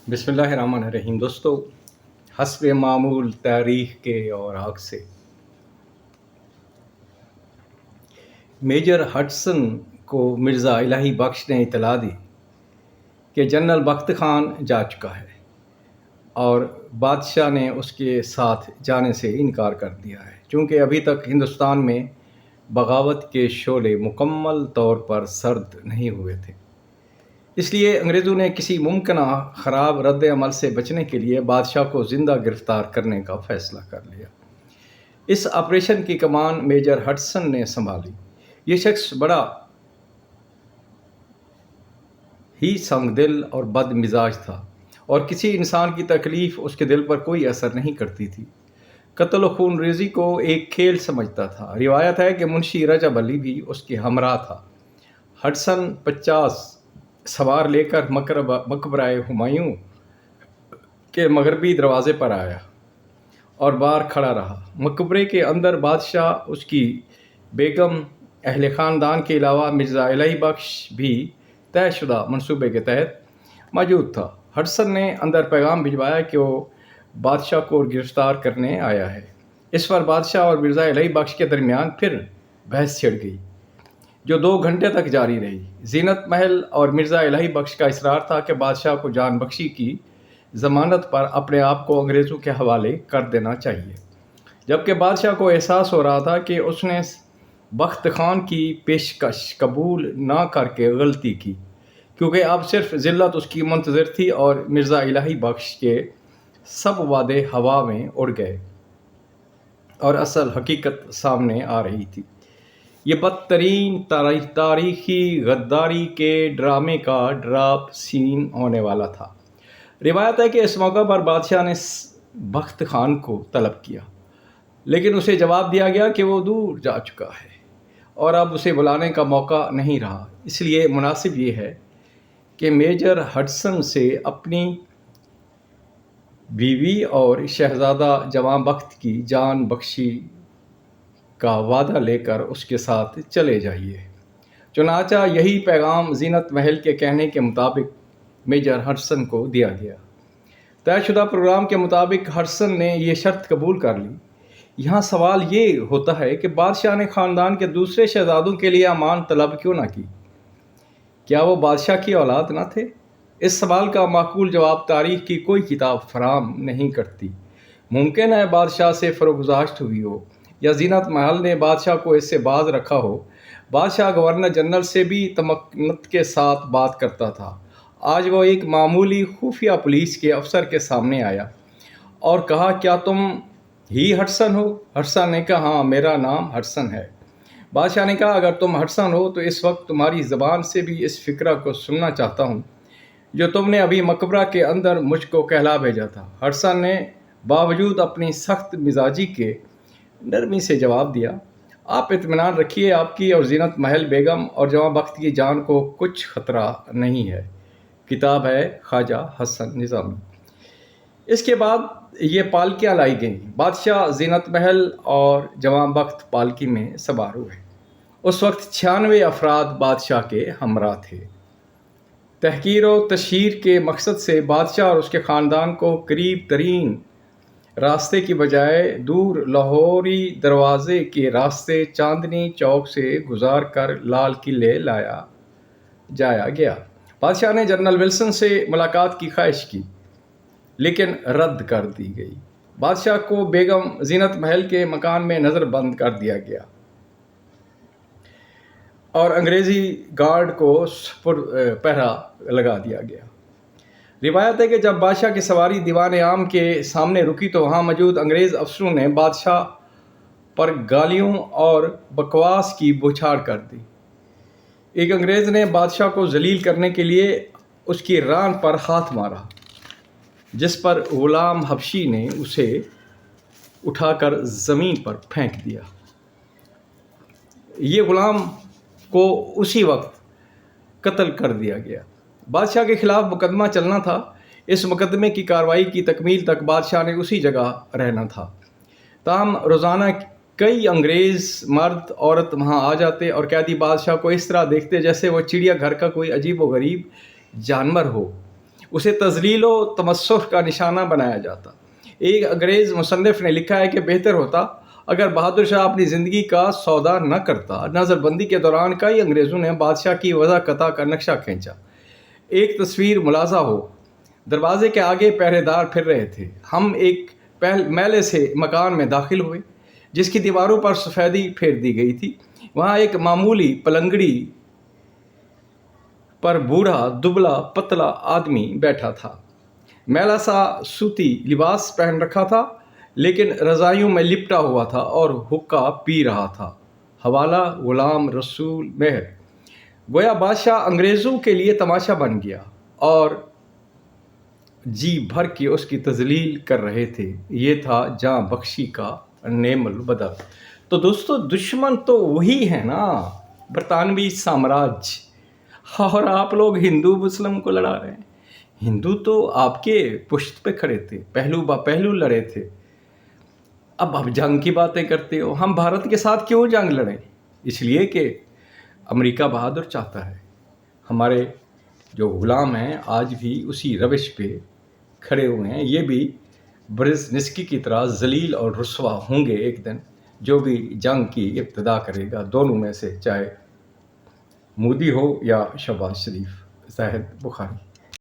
بسم اللہ الرحمن الرحیم دوستو، حسب معمول تاریخ کے اوراق سے میجر ہڈسن کو مرزا الہی بخش نے اطلاع دی کہ جنرل بخت خان جا چکا ہے اور بادشاہ نے اس کے ساتھ جانے سے انکار کر دیا ہے، چونکہ ابھی تک ہندوستان میں بغاوت کے شعلے مکمل طور پر سرد نہیں ہوئے تھے۔ اس لیے انگریزوں نے کسی ممکنہ خراب رد عمل سے بچنے کے لیے بادشاہ کو زندہ گرفتار کرنے کا فیصلہ کر لیا۔ اس آپریشن کی کمان میجر ہڈسن نے سنبھالی۔ یہ شخص بڑا ہی سنگ دل اور بد مزاج تھا اور کسی انسان کی تکلیف اس کے دل پر کوئی اثر نہیں کرتی تھی۔ قتل و خون ریزی کو ایک کھیل سمجھتا تھا۔ روایت ہے کہ منشی رجب علی بھی اس کے ہمراہ تھا۔ ہڈسن 50 سوار لے کر مقبرہ ہمایوں کے مغربی دروازے پر آیا اور باہر کھڑا رہا۔ مقبرے کے اندر بادشاہ، اس کی بیگم، اہل خاندان کے علاوہ مرزا الہی بخش بھی طے شدہ منصوبے کے تحت موجود تھا۔ ہڈسن نے اندر پیغام بھجوایا کہ وہ بادشاہ کو گرفتار کرنے آیا ہے۔ اس پر بادشاہ اور مرزا الہی بخش کے درمیان پھر بحث چھڑ گئی، جو 2 گھنٹے تک جاری رہی۔ زینت محل اور مرزا الہی بخش کا اصرار تھا کہ بادشاہ کو جان بخشی کی ضمانت پر اپنے آپ کو انگریزوں کے حوالے کر دینا چاہیے، جبکہ بادشاہ کو احساس ہو رہا تھا کہ اس نے بخت خان کی پیشکش قبول نہ کر کے غلطی کی، کیونکہ اب صرف ذلت اس کی منتظر تھی اور مرزا الہی بخش کے سب وعدے ہوا میں اڑ گئے اور اصل حقیقت سامنے آ رہی تھی۔ یہ بدترین تاریخی غداری کے ڈرامے کا ڈراپ سین ہونے والا تھا۔ روایت ہے کہ اس موقع پر بادشاہ نے بخت خان کو طلب کیا، لیکن اسے جواب دیا گیا کہ وہ دور جا چکا ہے اور اب اسے بلانے کا موقع نہیں رہا۔ اس لیے مناسب یہ ہے کہ میجر ہڈسن سے اپنی بیوی اور شہزادہ جواں بخت کی جان بخشی کا وعدہ لے کر اس کے ساتھ چلے جائیے۔ چنانچہ یہی پیغام زینت محل کے کہنے کے مطابق میجر ہڈسن کو دیا گیا۔ طے شدہ پروگرام کے مطابق ہڈسن نے یہ شرط قبول کر لی۔ یہاں سوال یہ ہوتا ہے کہ بادشاہ نے خاندان کے دوسرے شہزادوں کے لیے امان طلب کیوں نہ کی؟ کیا وہ بادشاہ کی اولاد نہ تھے؟ اس سوال کا معقول جواب تاریخ کی کوئی کتاب فراہم نہیں کرتی۔ ممکن ہے بادشاہ سے فروگزاشت ہوئی ہو یا زینت محل نے بادشاہ کو اس سے باز رکھا ہو۔ بادشاہ گورنر جنرل سے بھی تمکنت کے ساتھ بات کرتا تھا۔ آج وہ ایک معمولی خفیہ پولیس کے افسر کے سامنے آیا اور کہا، کیا تم ہی ہڈسن ہو؟ ہڈسن نے کہا، ہاں، میرا نام ہڈسن ہے۔ بادشاہ نے کہا، اگر تم ہڈسن ہو تو اس وقت تمہاری زبان سے بھی اس فقرہ کو سننا چاہتا ہوں جو تم نے ابھی مقبرہ کے اندر مجھ کو کہلا بھیجا تھا۔ ہڈسن نے باوجود اپنی سخت مزاجی کے نرمی سے جواب دیا، آپ اطمینان رکھیے، آپ کی اور زینت محل بیگم اور جواں بخت کی جان کو کچھ خطرہ نہیں ہے۔ کتاب ہے خواجہ حسن نظامی۔ اس کے بعد یہ پالکیاں لائی گئیں۔ بادشاہ، زینت محل اور جواں بخت پالکی میں سوار ہوئے۔ اس وقت 96 افراد بادشاہ کے ہمراہ تھے۔ تحقیر و تشہیر کے مقصد سے بادشاہ اور اس کے خاندان کو قریب ترین راستے کی بجائے دور لاہوری دروازے کے راستے چاندنی چوک سے گزار کر لال قلعے لایا جایا گیا۔ بادشاہ نے جنرل ولسن سے ملاقات کی خواہش کی، لیکن رد کر دی گئی۔ بادشاہ کو بیگم زینت محل کے مکان میں نظر بند کر دیا گیا اور انگریزی گارڈ کو پہرا لگا دیا گیا۔ روایت ہے کہ جب بادشاہ کی سواری دیوان عام کے سامنے رکی تو وہاں موجود انگریز افسروں نے بادشاہ پر گالیوں اور بکواس کی بوچھاڑ کر دی۔ ایک انگریز نے بادشاہ کو ذلیل کرنے کے لیے اس کی ران پر ہاتھ مارا، جس پر غلام حبشی نے اسے اٹھا کر زمین پر پھینک دیا۔ یہ غلام کو اسی وقت قتل کر دیا گیا۔ بادشاہ کے خلاف مقدمہ چلنا تھا۔ اس مقدمے کی کارروائی کی تکمیل تک بادشاہ نے اسی جگہ رہنا تھا۔ تاہم روزانہ کئی انگریز مرد عورت وہاں آ جاتے اور قیدی بادشاہ کو اس طرح دیکھتے جیسے وہ چڑیا گھر کا کوئی عجیب و غریب جانور ہو۔ اسے تذلیل و تمسخر کا نشانہ بنایا جاتا۔ ایک انگریز مصنف نے لکھا ہے کہ بہتر ہوتا اگر بہادر شاہ اپنی زندگی کا سودا نہ کرتا۔ نظر بندی کے دوران کئی انگریزوں نے بادشاہ کی وضع قطع کا نقشہ کھینچا۔ ایک تصویر ملاحظہ ہو، دروازے کے آگے پہرے دار پھر رہے تھے۔ ہم ایک میلے سے مکان میں داخل ہوئے جس کی دیواروں پر سفیدی پھیر دی گئی تھی۔ وہاں ایک معمولی پلنگڑی پر بوڑھا دبلا پتلا آدمی بیٹھا تھا۔ میلا سا سوتی لباس پہن رکھا تھا لیکن رضائیوں میں لپٹا ہوا تھا اور حقہ پی رہا تھا۔ حوالہ غلام رسول مہر۔ گویا بادشاہ انگریزوں کے لیے تماشا بن گیا اور جی بھر کے اس کی تذلیل کر رہے تھے۔ یہ تھا جاں بخشی کا نعم البدر۔ تو دوستو دشمن تو وہی ہے نا، برطانوی سامراج، اور آپ لوگ ہندو مسلم کو لڑا رہے ہیں۔ ہندو تو آپ کے پشت پہ کھڑے تھے، پہلو با پہلو لڑے تھے۔ اب آپ جنگ کی باتیں کرتے ہو۔ ہم بھارت کے ساتھ کیوں جنگ لڑیں؟ اس لیے کہ امریکہ بہادر چاہتا ہے۔ ہمارے جو غلام ہیں آج بھی اسی روش پہ کھڑے ہوئے ہیں۔ یہ بھی برزنسکی کی طرح ذلیل اور رسوا ہوں گے ایک دن۔ جو بھی جنگ کی ابتدا کرے گا دونوں میں سے، چاہے مودی ہو یا شہباز شریف۔ زاہد بخاری۔